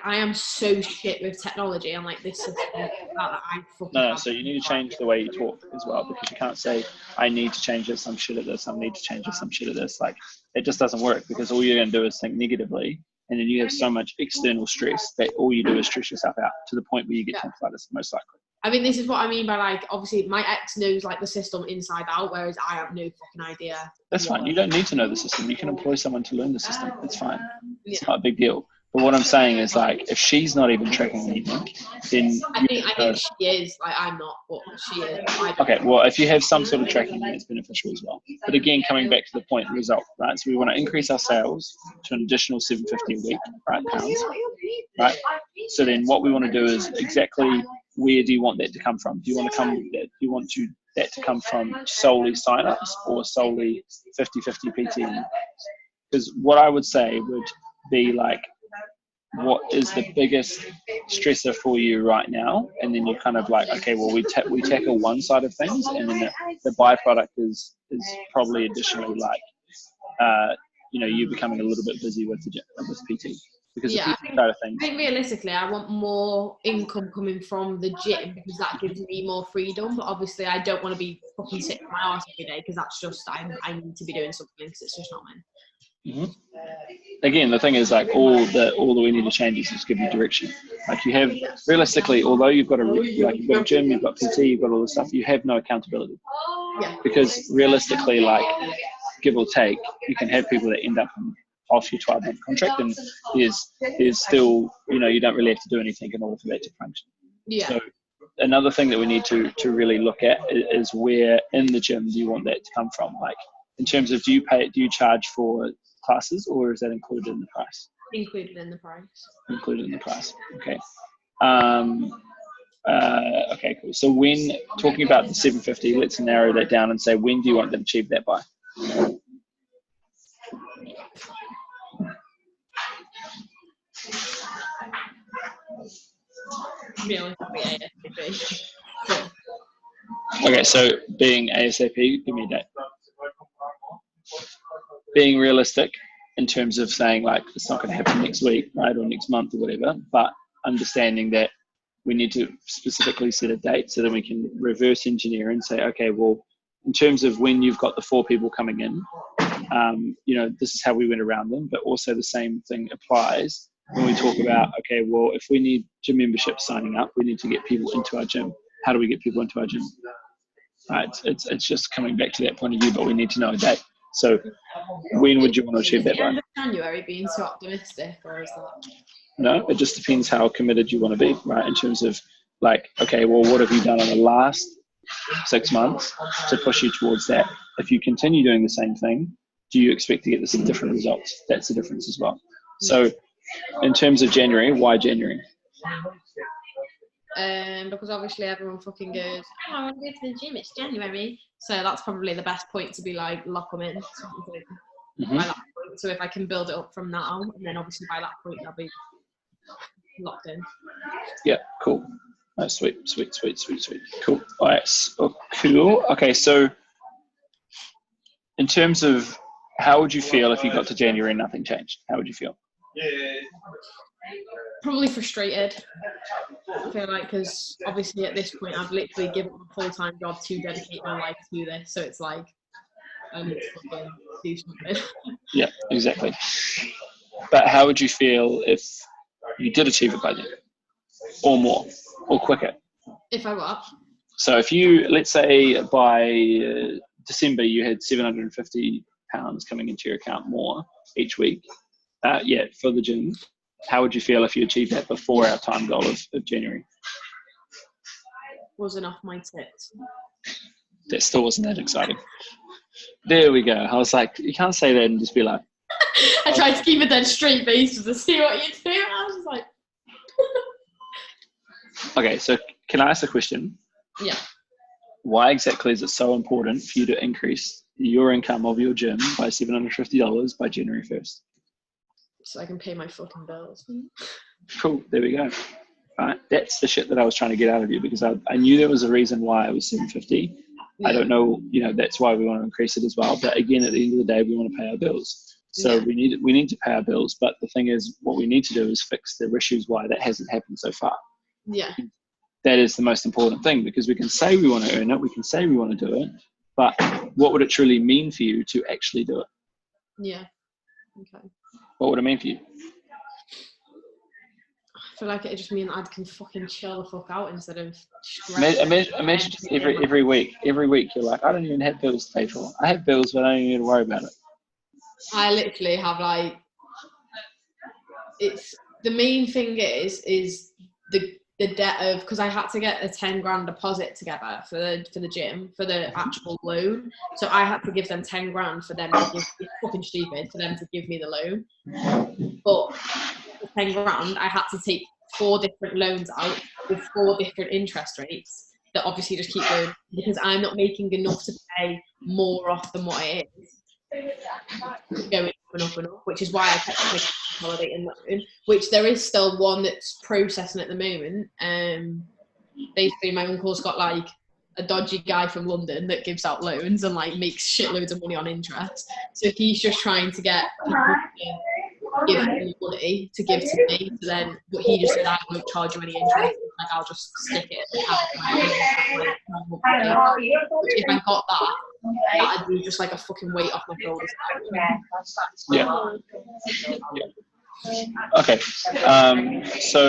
I am so shit with technology and like this system that I fucking No, so you need to change the way you talk as well, because you can't say I need to change this, I'm shit at this, I need to change this, I'm shit at this. Like it just doesn't work, because all you're going to do is think negatively, and then you have so much external stress that all you do is stress yourself out to the point where you get tonsillitis most likely. I mean, this is what I mean by like, obviously my ex knows like the system inside out, whereas I have no fucking idea. That's fine. You don't need to know the system. You can employ someone to learn the system. It's fine. It's not a big deal. But what I'm saying is, like, if she's not even tracking anything, then I think she is. Like, I'm not, but she is. Okay, well, if you have some sort of tracking, then it's beneficial as well. But again, coming back to the point, result, right? So we want to increase our sales to an additional 750 a week, right? Pounds, right? So then, what we want to do is exactly where do you want that to come from? Do you want that to come from solely sign-ups or solely 50-50 PT? Because what I would say would be like, what is the biggest stressor for you right now? And then you're kind of like, okay, well, we tackle one side of things, and then the byproduct is probably additionally like, you becoming a little bit busy with PT. Because the PT side of things. I think realistically, I want more income coming from the gym, because that gives me more freedom. But obviously, I don't want to be fucking sitting on my arse every day, because that's just I need to be doing something, because it's just not mine. Mm-hmm. Again, the thing is, like, all that we need to change is just give you direction. Like, you have realistically, although you've got you've got a gym, you've got PT, you've got all this stuff, you have no accountability. Yeah. Because realistically, like, give or take, you can have people that end up off your 12-month contract, and there's still, you don't really have to do anything in order for that to function. Yeah. So another thing that we need to really look at is where in the gym do you want that to come from? Like, in terms of, do you charge for classes, or is that included in the price? Included in the price. Included in the price. Okay. Okay, cool. So when talking about the 750, let's narrow that down and say, when do you want them to achieve that by? Okay, so being ASAP, give me a date. Being realistic in terms of saying like it's not going to happen next week, right, or next month or whatever, but understanding that we need to specifically set a date so that we can reverse engineer and say, okay, well, in terms of when you've got the 4 people coming in, this is how we went around them, but also the same thing applies when we talk about, okay, well, if we need gym membership signing up, we need to get people into our gym. How do we get people into our gym? Right, it's just coming back to that point of view, but we need to know a date. So when would you want to achieve that by? End of January being so optimistic, or is that? No, it just depends how committed you want to be, right? In terms of like, okay, well, what have you done in the last 6 months to push you towards that? If you continue doing the same thing, do you expect to get some different results? That's the difference as well. So in terms of January, why January? Because obviously everyone fucking goes, oh, I want to go to the gym, it's January. So that's probably the best point to be like, lock them in. By that point. So if I can build it up from now, and then obviously by that point, I'll be locked in. Yeah, cool. Oh, sweet. Cool. All right, cool. Okay, so in terms of how would you feel if you got to January and nothing changed? How would you feel? Probably frustrated. I feel like, because obviously at this point I've literally given a full-time job to dedicate my life to this, so it's like I need to fucking do something. Yeah, exactly. But how would you feel if you did achieve it by then, or more, or quicker? If I what? So if you, let's say by December you had £750 coming into your account more each week, for the gym, how would you feel if you achieved that before our time goal of January? Wasn't off my tits. That still wasn't that exciting. There we go. I was like, you can't say that and just be like. I tried to keep a dead straight face to see what you do. I was just like. Okay, so can I ask a question? Yeah. Why exactly is it so important for you to increase your income of your gym by $750 by January 1st? So I can pay my fucking bills. Cool, there we go. Right, that's the shit that I was trying to get out of you, because I knew there was a reason why it was $750. Yeah. I don't know, that's why we want to increase it as well. But again, at the end of the day, we want to pay our bills. So we need to pay our bills. But the thing is, what we need to do is fix the issues why that hasn't happened so far. Yeah. That is the most important thing, because we can say we want to earn it, we can say we want to do it, but what would it truly mean for you to actually do it? Yeah. Okay. What would it mean for you? I feel like it just means I can fucking chill the fuck out instead of imagine just every week you're like, I don't even have bills to pay for. I have bills, but I don't even need to worry about it. I literally have like, it's the main thing is the debt of, because I had to get a 10 grand deposit together for the gym, for the actual loan. So I had to give them 10 grand for them to give, it's fucking stupid for them to give me the loan. But for 10 grand, I had to take 4 different loans out with 4 different interest rates that obviously just keep going, because I'm not making enough to pay more off than what it is. Going up and up, which is why I kept consolidating loan, which there is still one that's processing at the moment. Basically my uncle's got like a dodgy guy from London that gives out loans and like makes shitloads of money on interest. So he's just trying to get people to give him money to give to me. So then what he just said, I won't charge you any interest. Like I'll just stick it. If I got that, that'd be just like a fucking weight off my shoulders. Yeah. Okay. So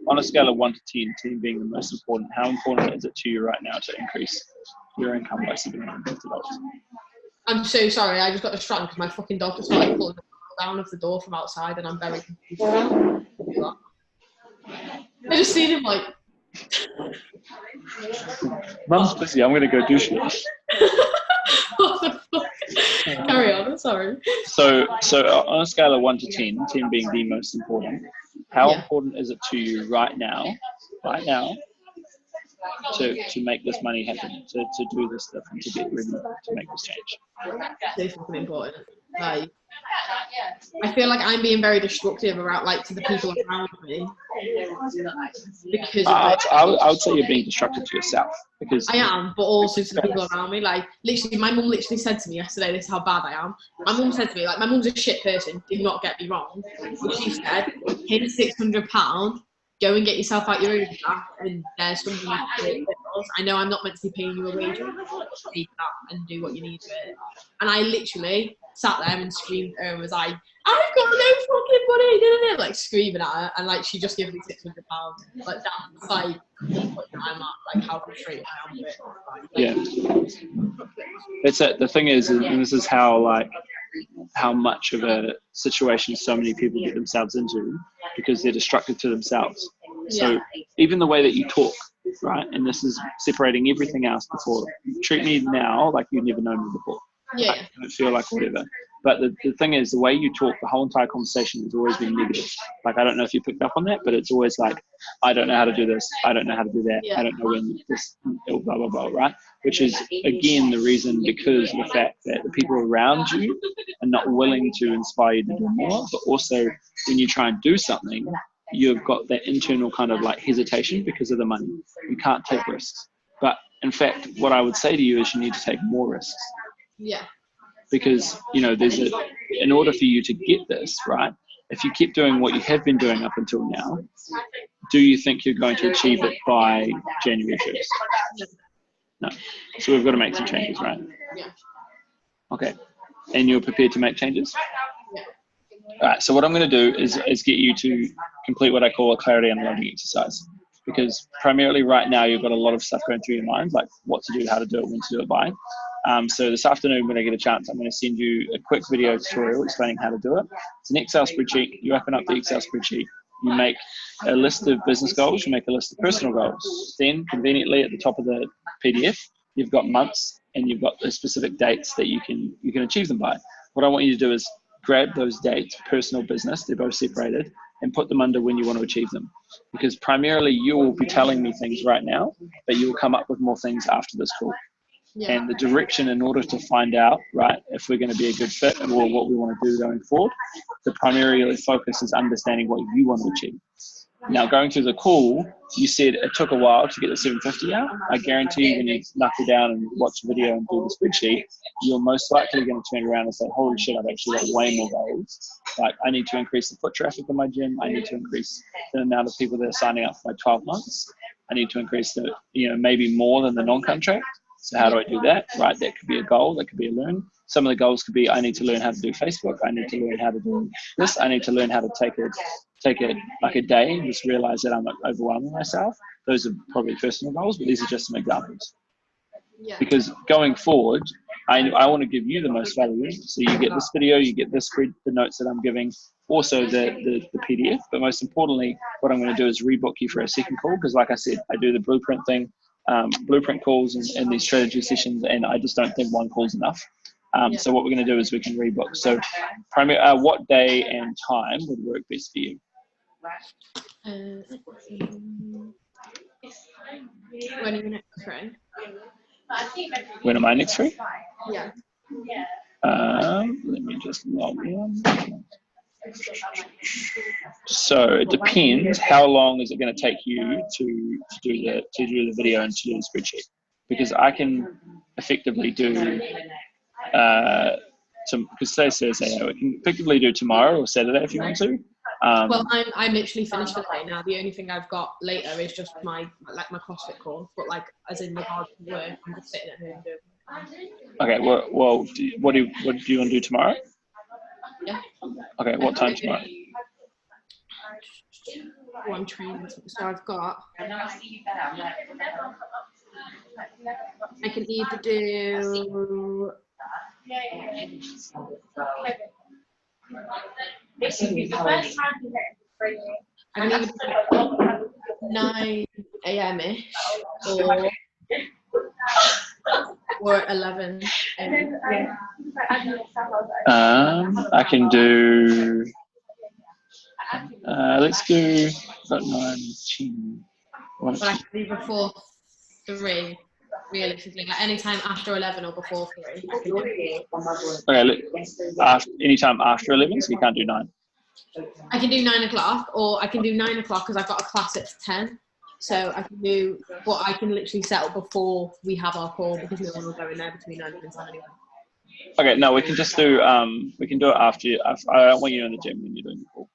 on a scale of 1 to 10, 10 being the most important, how important is it to you right now to increase your income by $750? I'm so sorry. I just got distracted because my fucking dog just started pulling the down of the door from outside, and I'm very confused. I just seen him like. Mum's busy. I'm gonna go do shit. What the fuck? Carry on. I'm sorry. So on a scale of 1 to 10, 10 being the most important, how important is it to you right now, to make this money happen, to do this stuff and to get ready to make this change? It's fucking important. Like, I feel like I'm being very destructive around, like, to the people around me, because of I would say you're being destructive to yourself, because I am, but also to the people around me. Like, literally, my mum literally said to me yesterday, this is how bad I am. My mum said to me, like, my mum's a shit person, do not get me wrong. But she said, here's £600, go and get yourself out your overdraft, and there's something you can do. I know I'm not meant to be paying you a wage, take that and do what you need with it. And I literally sat there and screamed at her and was like, I've got no fucking money, didn't it? Like, screaming at her, and like, she just gave me £600. Like, that's like, I'm at, like, how frustrated I am with it. yeah, it's the thing is, and this is how much of a situation so many people get themselves into, because they're destructive to themselves. So even the way that you talk, right, and this is separating everything else before, treat me now like you've never known me before. Yeah. I don't feel like whatever. But the thing is, the way you talk, the whole entire conversation has always been negative. Like, I don't know if you picked up on that, but it's always like, I don't know how to do this. I don't know how to do that. I don't know when this, blah, blah, blah, right? Which is, again, the reason, because of the fact that the people around you are not willing to inspire you to do more, but also when you try and do something, you've got that internal kind of like hesitation because of the money. You can't take risks. But in fact, what I would say to you is you need to take more risks. Yeah. Because, you know, in order for you to get this, right, if you keep doing what you have been doing up until now, do you think you're going to achieve it by January 1st? No. So we've got to make some changes, right? Yeah. Okay. And you're prepared to make changes? Yeah. All right. So what I'm going to do is get you to complete what I call a clarity unloading exercise. Because primarily right now you've got a lot of stuff going through your mind, like what to do, how to do it, when to do it by. So this afternoon, when I get a chance, I'm going to send you a quick video tutorial explaining how to do it. It's an Excel spreadsheet. You open up the Excel spreadsheet. You make a list of business goals. You make a list of personal goals. Then, conveniently, at the top of the PDF, you've got months and you've got the specific dates that you can achieve them by. What I want you to do is grab those dates, personal, business, they're both separated, and put them under when you want to achieve them. Because primarily you will be telling me things right now, but you will come up with more things after this call. Yeah. And the direction, in order to find out, right, if we're going to be a good fit or what we want to do going forward, the primary focus is understanding what you want to achieve. Now, going through the call, you said it took a while to get the 750 out. I guarantee you, when you knuckle down and watch the video and do the spreadsheet, you're most likely going to turn around and say, holy shit, I've actually got way more goals. Like, I need to increase the foot traffic in my gym. I need to increase the amount of people that are signing up for 12 months. I need to increase the, maybe more than the non-contract. So how do I do that? Right, that could be a goal, that could be a learn. Some of the goals could be, I need to learn how to do Facebook. I need to learn how to do this. I need to learn how to take it like a day and just realize that I'm like overwhelming myself. Those are probably personal goals, but these are just some examples. Yeah. Because going forward, I want to give you the most value. So you get this video, you get this, the notes that I'm giving, also the PDF. But most importantly, what I'm going to do is rebook you for a second call, because like I said, I do the blueprint thing, blueprint calls and these strategy sessions, and I just don't think one call's enough. So what we're going to do is we can rebook. So what day and time would work best for you? When are you next free? When am I next free? Yeah. Let me just log in. So it depends. How long is it going to take you to do the video and to do the spreadsheet? Because I can effectively do because today's Thursday, we can effectively do tomorrow or Saturday if you want to. Well, I'm literally finished for the day now. The only thing I've got later is just my CrossFit course, but like as in regards to work, I'm just sitting at home doing. Okay. Well, what do you want to do tomorrow? Yeah. Okay. What time tomorrow? Oh, I'm training, so I've got. I can either do. I can either do 9 a.m.-ish or 11 a.m. I can do. Let's do about 9, 10. But I can do before 3, realistically. Like any time after 11 or before 3. Okay, anytime after 11, so you can't do 9. I can do 9 o'clock, or I can do 9 o'clock because I've got a class at 10. So I can do, but I can literally set up before we have our call because no one will go in there between 9 and 10 anyway. Okay, no, we can just do, we can do it after you. I don't want you in the gym when you're doing the call.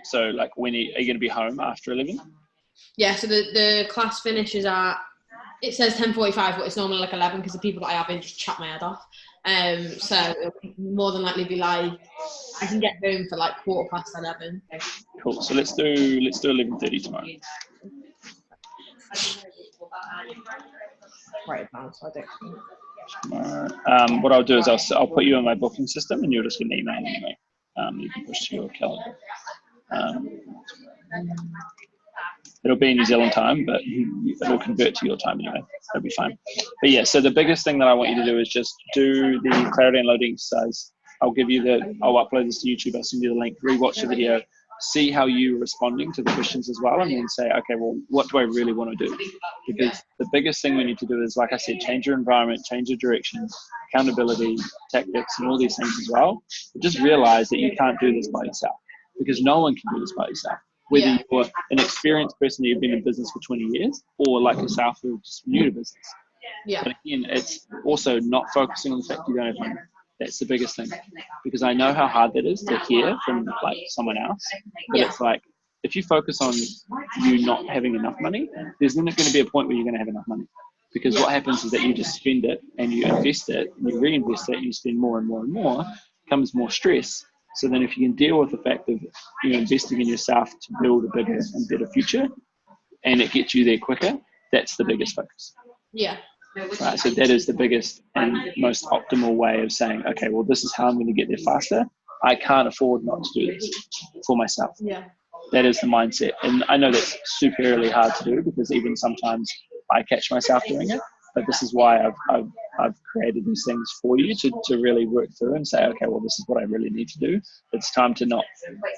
So like, are you going to be home after 11? Yeah, so the class finishes at, it says 10:45, but it's normally like 11 because the people that I have in just chat my head off. So it'll more than likely be like, I can get home for like 11:15. Cool. So let's do 11:30 tomorrow. Right, now, so I don't. Tomorrow. What I'll do is I'll put you in my booking system, and you'll just get an email anyway. You can push to your calendar. It'll be in New Zealand time, but it'll convert to your time anyway. It'll be fine. But yeah, so the biggest thing that I want you to do is just do the clarity and loading exercise. I'll upload this to YouTube. I'll send you the link. Rewatch the video. See how you're responding to the questions as well, and then say, okay, well, what do I really want to do? Because the biggest thing we need to do is, like I said, change your environment, change your direction, accountability, tactics, and all these things as well. But just realize that you can't do this by yourself, because no one can do this by yourself. Whether you're an experienced person that you've been in business for 20 years, or like yourself who's just new to business. Yeah. But again, it's also not focusing on the fact you don't have money. That's the biggest thing, because I know how hard that is to hear from like someone else. But it's like, if you focus on you not having enough money, there's not going to be a point where you're going to have enough money. Because what happens is that you just spend it and you invest it and you reinvest it and you spend more and more and more, comes more stress. So then if you can deal with the fact of investing in yourself to build a bigger and better future, and it gets you there quicker, that's the biggest focus. Yeah. Right, so that is the biggest and most optimal way of saying, okay, well, this is how I'm going to get there faster. I can't afford not to do this for myself. Yeah. That is the mindset. And I know that's superly hard to do, because even sometimes I catch myself doing it. But this is why I've created these things for you to really work through and say, okay, well, this is what I really need to do. It's time to not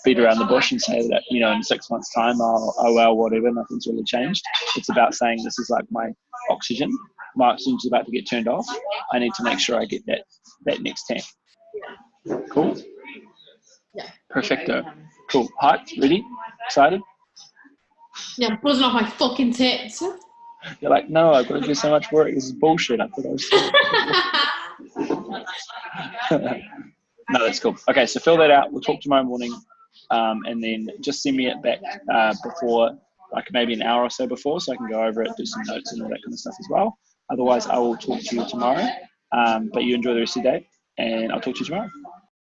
beat around the bush and say that, in 6 months' time, oh well, whatever, nothing's really changed. It's about saying, this is like my oxygen. My oxygen's about to get turned off. I need to make sure I get that next tank. Cool. Yeah. Perfecto. Cool. Hyped? Ready? Excited? Yeah, I'm buzzing off my fucking tits. You're like, no, I've got to do so much work. This is bullshit. I thought I was No, that's cool. Okay, so fill that out. We'll talk tomorrow morning. And then just send me it back before, like maybe an hour or so before, so I can go over it, do some notes and all that kind of stuff as well. Otherwise, I will talk to you tomorrow. But you enjoy the rest of your day, and I'll talk to you tomorrow.